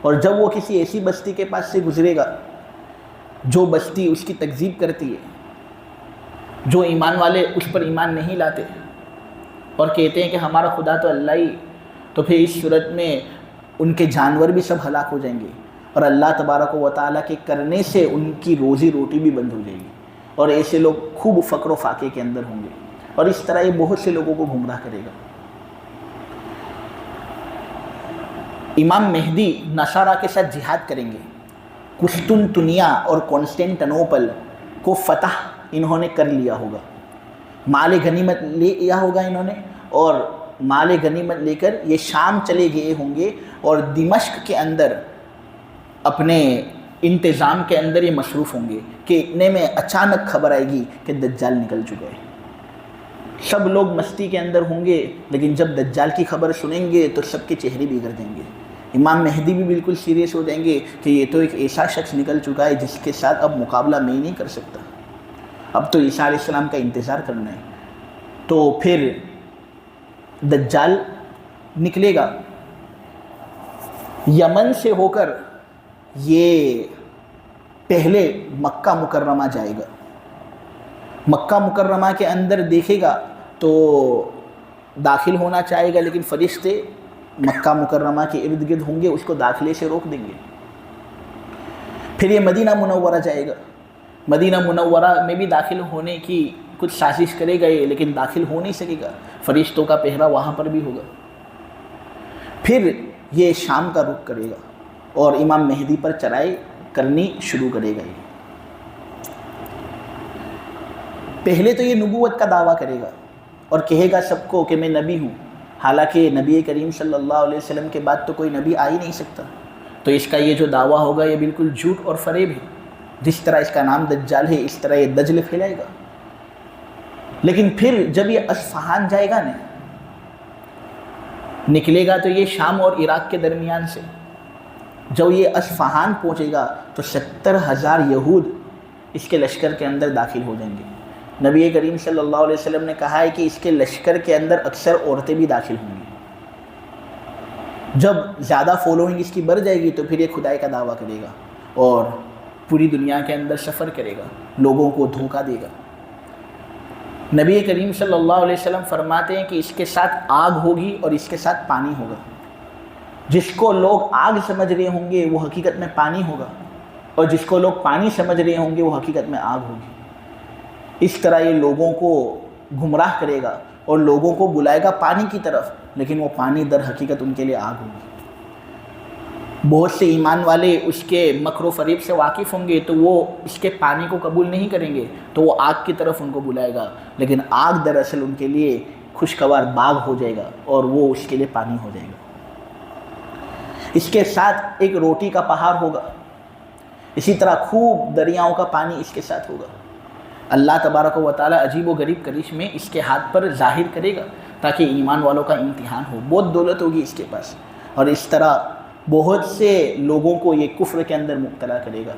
اور جب وہ کسی ایسی بستی کے پاس سے گزرے گا جو بستی اس کی تکذیب کرتی ہے، جو ایمان والے اس پر ایمان نہیں لاتے اور کہتے ہیں کہ ہمارا خدا تو اللہ ہی، تو پھر اس صورت میں ان کے جانور بھی سب ہلاک ہو جائیں گے، اور اللہ تبارک و تعالیٰ کے کرنے سے ان کی روزی روٹی بھی بند ہو جائے گی، اور ایسے لوگ خوب فقر و فاقے کے اندر ہوں گے، اور اس طرح یہ بہت سے لوگوں کو گمراہ کرے گا۔ امام مہدی نصارہ کے ساتھ جہاد کریں گے، قسطنطنیہ اور کانسٹینٹنوپل کو فتح انہوں نے کر لیا ہوگا، مال غنیمت لے لیا ہوگا انہوں نے، اور مال غنیمت لے کر یہ شام چلے گئے ہوں گے، اور دمشق کے اندر اپنے انتظام کے اندر یہ مصروف ہوں گے کہ اتنے میں اچانک خبر آئے گی کہ دجال نکل چکا ہے۔ سب لوگ مستی کے اندر ہوں گے، لیکن جب دجال کی خبر سنیں گے تو سب کے چہرے بگڑ جائیں گے۔ امام مہدی بھی بالکل سیریس ہو جائیں گے کہ یہ تو ایک ایسا شخص نکل چکا ہے جس کے ساتھ اب مقابلہ میں نہیں کر سکتا، اب تو عیسیٰ علیہ السلام کا انتظار کرنا ہے۔ تو پھر دجال نکلے گا، یمن سے ہو کر یہ پہلے مکہ مکرمہ جائے گا، مکہ مکرمہ کے اندر دیکھے گا تو داخل ہونا چاہے گا، لیکن فرشتے مکہ مکرمہ کے ارد گرد ہوں گے، اس کو داخلے سے روک دیں گے۔ پھر یہ مدینہ منورہ جائے گا، مدینہ منورہ میں بھی داخل ہونے کی کچھ سازش کرے گا یہ، لیکن داخل ہو نہیں سکے گا، فرشتوں کا پہرا وہاں پر بھی ہوگا۔ پھر یہ شام کا رخ کرے گا اور امام مہدی پر چڑھائی کرنی شروع کرے گا۔ یہ پہلے تو یہ نبوت کا دعویٰ کرے گا اور کہے گا سب کو کہ میں نبی ہوں، حالانکہ نبی کریم صلی اللہ علیہ وسلم کے بعد تو کوئی نبی آ ہی نہیں سکتا، تو اس کا یہ جو دعویٰ ہوگا یہ بالکل جھوٹ اور فریب ہے۔ جس طرح اس کا نام دجال ہے، اس طرح یہ دجل پھیلائے گا۔ لیکن پھر جب یہ اصفہان جائے گا نا، نکلے گا تو یہ شام اور عراق کے درمیان سے، جب یہ اصفہان پہنچے گا تو 70,000 یہود اس کے لشکر کے اندر داخل ہو جائیں گے۔ نبی کریم صلی اللہ علیہ وسلم نے کہا ہے کہ اس کے لشکر کے اندر اکثر عورتیں بھی داخل ہوں گی۔ جب زیادہ فالوئنگ اس کی بڑھ جائے گی تو پھر یہ خدائی کا دعویٰ کرے گا اور پوری دنیا کے اندر سفر کرے گا، لوگوں کو دھوکہ دے گا۔ نبی کریم صلی اللہ علیہ وسلم فرماتے ہیں کہ اس کے ساتھ آگ ہوگی اور اس کے ساتھ پانی ہوگا۔ جس کو لوگ آگ سمجھ رہے ہوں گے وہ حقیقت میں پانی ہوگا، اور جس کو لوگ پانی سمجھ رہے ہوں گے وہ حقیقت میں آگ ہوگی۔ اس طرح یہ لوگوں کو گمراہ کرے گا اور لوگوں کو بلائے گا پانی کی طرف، لیکن وہ پانی در حقیقت ان کے لیے آگ ہوگی۔ بہت سے ایمان والے اس کے مکر و فریب سے واقف ہوں گے تو وہ اس کے پانی کو قبول نہیں کریں گے، تو وہ آگ کی طرف ان کو بلائے گا، لیکن آگ دراصل ان کے لیے خوشگوار باغ ہو جائے گا اور وہ اس کے لیے پانی ہو جائے گا۔ اس کے ساتھ ایک روٹی کا پہاڑ ہوگا، اسی طرح خوب دریاؤں کا پانی اس کے ساتھ ہوگا۔ اللہ تبارک و تعالیٰ عجیب و غریب کرش میں اس کے ہاتھ پر ظاہر کرے گا تاکہ ایمان والوں کا امتحان ہو۔ بہت دولت ہوگی اس کے پاس، اور اس طرح بہت سے لوگوں کو یہ کفر کے اندر مبتلا کرے گا۔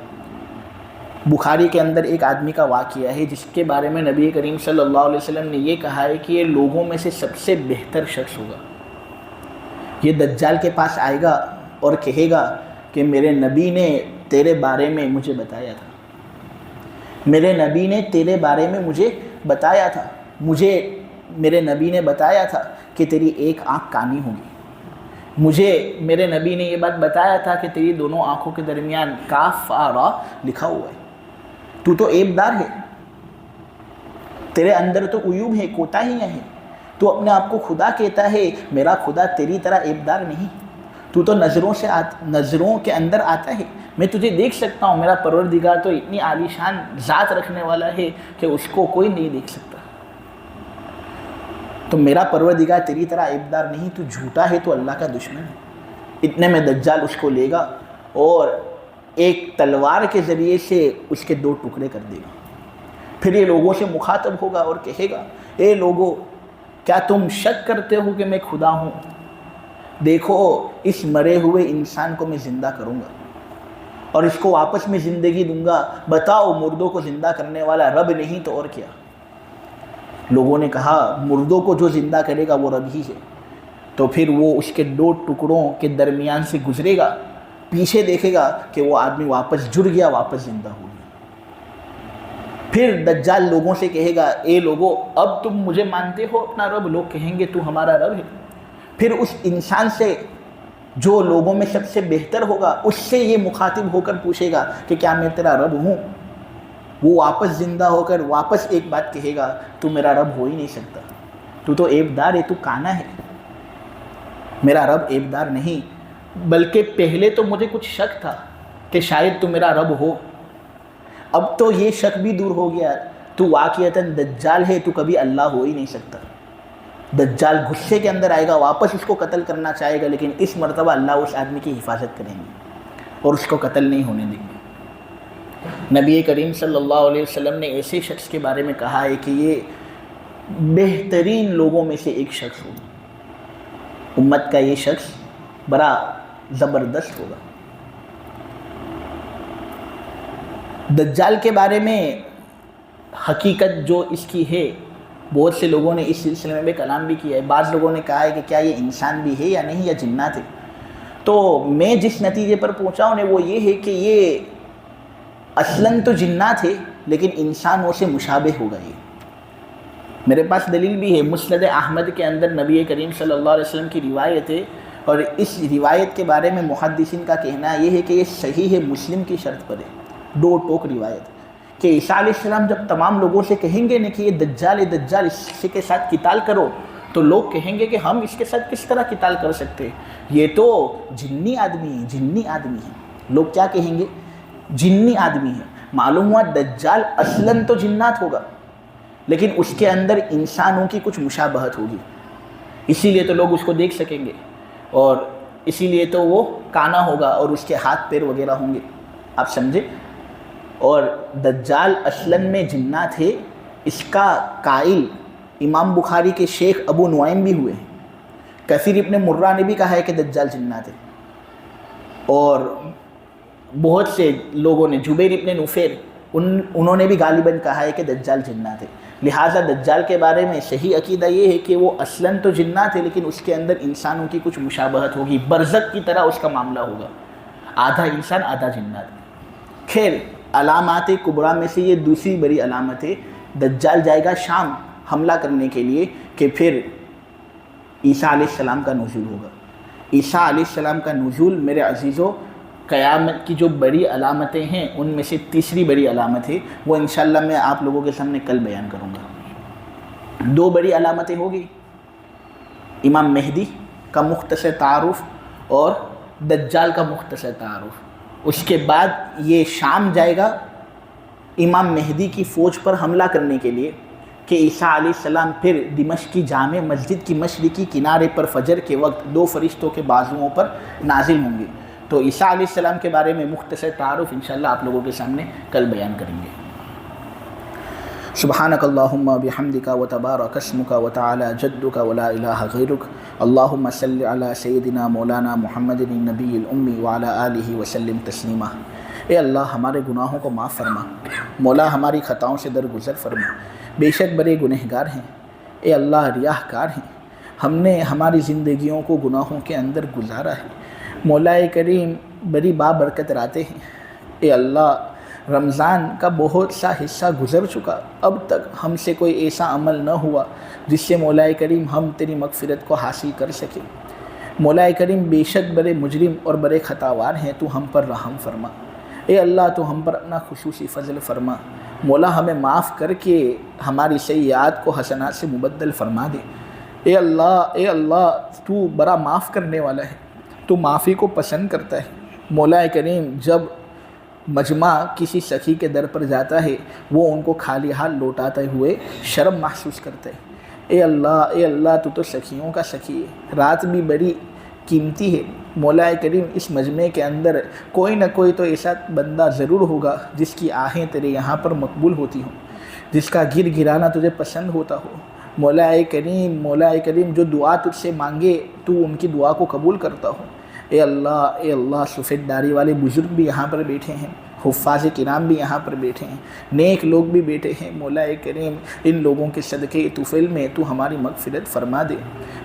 بخاری کے اندر ایک آدمی کا واقعہ ہے جس کے بارے میں نبی کریم صلی اللہ علیہ وسلم نے یہ کہا ہے کہ یہ لوگوں میں سے سب سے بہتر شخص ہوگا، یہ دجال کے پاس آئے گا اور کہے گا کہ میرے نبی نے تیرے بارے میں مجھے بتایا تھا، میرے نبی نے تیرے بارے میں مجھے بتایا تھا، میرے نبی نے بتایا تھا کہ تیری ایک آنکھ کانی ہوگی، میرے نبی نے یہ بات بتایا تھا کہ تیری دونوں آنکھوں کے درمیان کاف فا را لکھا ہوا ہے، تو عیب دار ہے، تیرے اندر تو عیوب ہے، کوتاہیاں ہیں، تو اپنے آپ کو خدا کہتا ہے، میرا خدا تیری طرح عیب دار نہیں، تو نظروں کے اندر آتا ہے، میں تجھے دیکھ سکتا ہوں، میرا پروردگار تو اتنی عالی شان ذات رکھنے والا ہے کہ اس کو کوئی نہیں دیکھ سکتا، تو میرا پروردگار تیری طرح عیب دار نہیں، تو جھوٹا ہے، تو اللہ کا دشمن ہے۔ اتنے میں دجال اس کو لے گا اور ایک تلوار کے ذریعے سے اس کے 2 ٹکڑے کر دے گا، پھر یہ لوگوں سے مخاطب ہوگا اور کہے گا، اے لوگو، کیا تم شک کرتے ہو کہ میں خدا ہوں؟ دیکھو، اس مرے ہوئے انسان کو میں زندہ کروں گا اور اس کو واپس میں زندگی دوں گا، بتاؤ مردوں کو زندہ کرنے والا رب نہیں تو اور کیا؟ لوگوں نے کہا، مردوں کو جو زندہ کرے گا وہ رب ہی ہے، تو پھر وہ اس کے 2 ٹکڑوں کے درمیان سے گزرے گا، پیچھے دیکھے گا کہ وہ آدمی واپس جڑ گیا، واپس زندہ ہو گیا۔ پھر دجال لوگوں سے کہے گا، اے لوگو، اب تم مجھے مانتے ہو اپنا رب؟ لوگ کہیں گے تو ہمارا رب ہے۔ پھر اس انسان سے جو لوگوں میں سب سے بہتر ہوگا، اس سے یہ مخاطب ہو کر پوچھے گا کہ کیا میں تیرا رب ہوں؟ وہ واپس زندہ ہو کر واپس ایک بات کہے گا، تو میرا رب ہو ہی نہیں سکتا، تو عیب دار ہے، تو کانا ہے، میرا رب عیب دار نہیں، بلکہ پہلے تو مجھے کچھ شک تھا کہ شاید تو میرا رب ہو، اب تو یہ شک بھی دور ہو گیا، تو واقعتاً دجال ہے، تو کبھی اللہ ہو ہی نہیں سکتا۔ دجال غصے کے اندر آئے گا، واپس اس کو قتل کرنا چاہے گا، لیکن اس مرتبہ اللہ اس آدمی کی حفاظت کریں گے اور اس کو قتل نہیں ہونے دیں گے۔ نبی کریم صلی اللہ علیہ وسلم نے ایسے شخص کے بارے میں کہا ہے کہ یہ بہترین لوگوں میں سے ایک شخص ہوگا، امت کا یہ شخص بڑا زبردست ہوگا۔ دجال کے بارے میں حقیقت جو اس کی ہے، بہت سے لوگوں نے اس سلسلے میں کلام بھی کیا ہے، بعض لوگوں نے کہا ہے کہ کیا یہ انسان بھی ہے یا نہیں، یا جنات ہے، تو میں جس نتیجے پر پہنچا ہوں وہ یہ ہے کہ یہ اصلاً تو جنات ہے، لیکن انسانوں سے مشابہ ہوگا۔ یہ میرے پاس دلیل بھی ہے، مسند احمد کے اندر نبی کریم صلی اللہ علیہ وسلم کی روایت ہے، اور اس روایت کے بارے میں محدثین کا کہنا یہ ہے کہ یہ صحیح مسلم کی شرط پر ہے، 2 ٹوک روایت، کہ عیسیٰ علیہ السلام جب تمام لوگوں سے کہیں گے کہ یہ دجال ہے، دجال، اس کے ساتھ قتال کرو، تو لوگ کہیں گے کہ ہم اس کے ساتھ کس طرح قتال کر سکتے، یہ تو جنی آدمی ہے، لوگ کیا کہیں گے؟ جنی آدمی ہے۔ معلوم ہوا دجال اصلاً تو جنات ہوگا، لیکن اس کے اندر انسانوں کی کچھ مشابہت ہوگی، اسی لیے تو لوگ اس کو دیکھ سکیں گے، اور اسی لیے تو وہ کانا ہوگا اور اس کے ہاتھ پیر وغیرہ ہوں گے، آپ سمجھے؟ اور دجال اصلاً میں جنات ہے، اس کا قائل امام بخاری کے شیخ ابو نعیم بھی ہوئے ہیں، کثیر ابن مرہ نے بھی کہا ہے کہ دجال جنات ہے، اور بہت سے لوگوں نے، جبیر ابن نفیر، انہوں نے بھی غالباً کہا ہے کہ دجال جنات ہے۔ لہٰذا دجال کے بارے میں صحیح عقیدہ یہ ہے کہ وہ اصلاً تو جنات ہے، لیکن اس کے اندر انسانوں کی کچھ مشابہت ہوگی، برزخ کی طرح اس کا معاملہ ہوگا، آدھا انسان آدھا جنات۔ خیر، علامات کبریٰ میں سے یہ دوسری بڑی علامت ہے، دجال جائے گا شام حملہ کرنے کے لیے، کہ پھر عیسیٰ علیہ السلام کا نزول ہوگا۔ عیسیٰ علیہ السلام کا نزول میرے عزیزو قیامت کی جو بڑی علامتیں ہیں ان میں سے تیسری بڑی علامت ہے، وہ انشاءاللہ میں آپ لوگوں کے سامنے کل بیان کروں گا۔ 2 بڑی علامتیں ہوگی، امام مہدی کا مختصر تعارف اور دجال کا مختصر تعارف۔ اس کے بعد یہ شام جائے گا امام مہدی کی فوج پر حملہ کرنے کے لیے، کہ عیسیٰ علیہ السلام پھر دمشق کی جامع مسجد کی مشرقی کنارے پر فجر کے وقت 2 فرشتوں کے بازوؤں پر نازل ہوں گے۔ تو عیسیٰ علیہ السلام کے بارے میں مختصر تعارف انشاءاللہ آپ لوگوں کے سامنے کل بیان کریں گے۔ سبحانک اللہم بحمدک وتبارک اسمک وتعالی جدک ولا الہ غیرک، اللہم صلی علی سیدنا مولانا محمد النبی الامی وعلی آلہ وسلم تسلیما۔ اے اللہ ہمارے گناہوں کو معاف فرما، مولا ہماری خطاؤں سے درگزر فرما، بے شک بڑے گنہگار ہیں، اے اللہ ریاہ کار ہیں، ہم نے ہماری زندگیوں کو گناہوں کے اندر گزارا ہے۔ مولا کریم بڑی بابرکت راتیں ہیں۔ اے اللہ، رمضان کا بہت سا حصہ گزر چکا، اب تک ہم سے کوئی ایسا عمل نہ ہوا جس سے مولا کریم ہم تیری مغفرت کو حاصل کر سکیں۔ مولا کریم بے شک بڑے مجرم اور بڑے خطاوار ہیں، تو ہم پر رحم فرما۔ اے اللہ، تو ہم پر اپنا خصوصی فضل فرما۔ مولا ہمیں معاف کر کے ہماری سیئات کو حسنات سے مبدل فرما دے۔ اے اللہ، تو بڑا معاف کرنے والا ہے، تو معافی کو پسند کرتا ہے۔ مولا کریم جب مجمع کسی سخی کے در پر جاتا ہے، وہ ان کو خالی ہاتھ لوٹاتے ہوئے شرم محسوس کرتا ہے۔ اے اللہ، تو سخیوں کا سخی ہے، رات بھی بڑی قیمتی ہے۔ مولا کریم اس مجمع کے اندر کوئی نہ کوئی تو ایسا بندہ ضرور ہوگا جس کی آہیں تیرے یہاں پر مقبول ہوتی ہوں، جس کا گر گرانا تجھے پسند ہوتا ہو۔ مولا کریم جو دعا تجھ سے مانگے تو ان کی دعا کو قبول کرتا ہو۔ اے اللہ، سفید داڑھی والے بزرگ بھی یہاں پر بیٹھے ہیں، حفاظ کرام بھی یہاں پر بیٹھے ہیں، نیک لوگ بھی بیٹھے ہیں۔ مولا کریم ان لوگوں کے صدقے طفیل میں تو ہماری مغفرت فرما دے۔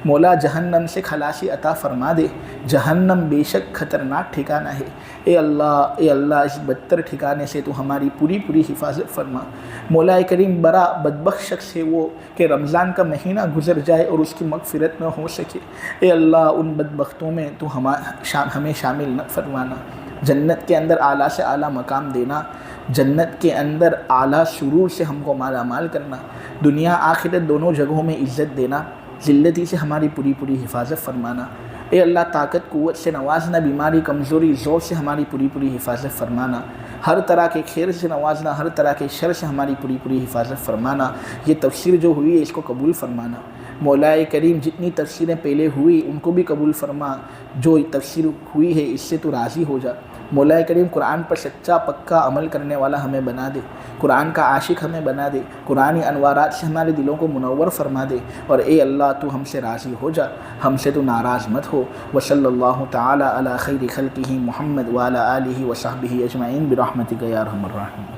مولا جہنم سے خلاصی عطا فرما دے۔ جہنم بے شک خطرناک ٹھکانہ ہے۔ اے اللہ، اس بدتر ٹھکانے سے تو ہماری پوری حفاظت فرما۔ مولا کریم بڑا بدبخت شخص ہے وہ کہ رمضان کا مہینہ گزر جائے اور اس کی مغفرت نہ ہو سکے۔ اے اللہ، ان بدبختوں میں تو ہمیں شامل نہ فرمانا۔ جنت کے اندر اعلیٰ سے اعلیٰ مقام دینا، جنت کے اندر اعلیٰ سرور سے ہم کو مالا مال کرنا، دنیا آخرت دونوں جگہوں میں عزت دینا، ذلتی سے ہماری پوری حفاظت فرمانا۔ اے اللہ، طاقت قوت سے نوازنا، بیماری کمزوری ذوق سے ہماری پوری حفاظت فرمانا، ہر طرح کے خیر سے نوازنا، ہر طرح کے شر سے ہماری پوری حفاظت فرمانا۔ یہ تفسیر جو ہوئی ہے اس کو قبول فرمانا۔ مولا کریم جتنی تفسیریں پہلے ہوئی ان کو بھی قبول فرما، جو تفسیر ہوئی ہے اس سے تو راضی ہو جا۔ مولا کریم قرآن پر سچا پکا عمل کرنے والا ہمیں بنا دے، قرآن کا عاشق ہمیں بنا دے، قرآنی انوارات سے ہمارے دلوں کو منور فرما دے، اور اے اللہ تو ہم سے راضی ہو جا، ہم سے تو ناراض مت ہو۔ وصلی اللہ تعالی علی خیر خلقہ محمد وعلی آلہ وصحبہ اجمعین برحمتک یا ارحم الراحمین۔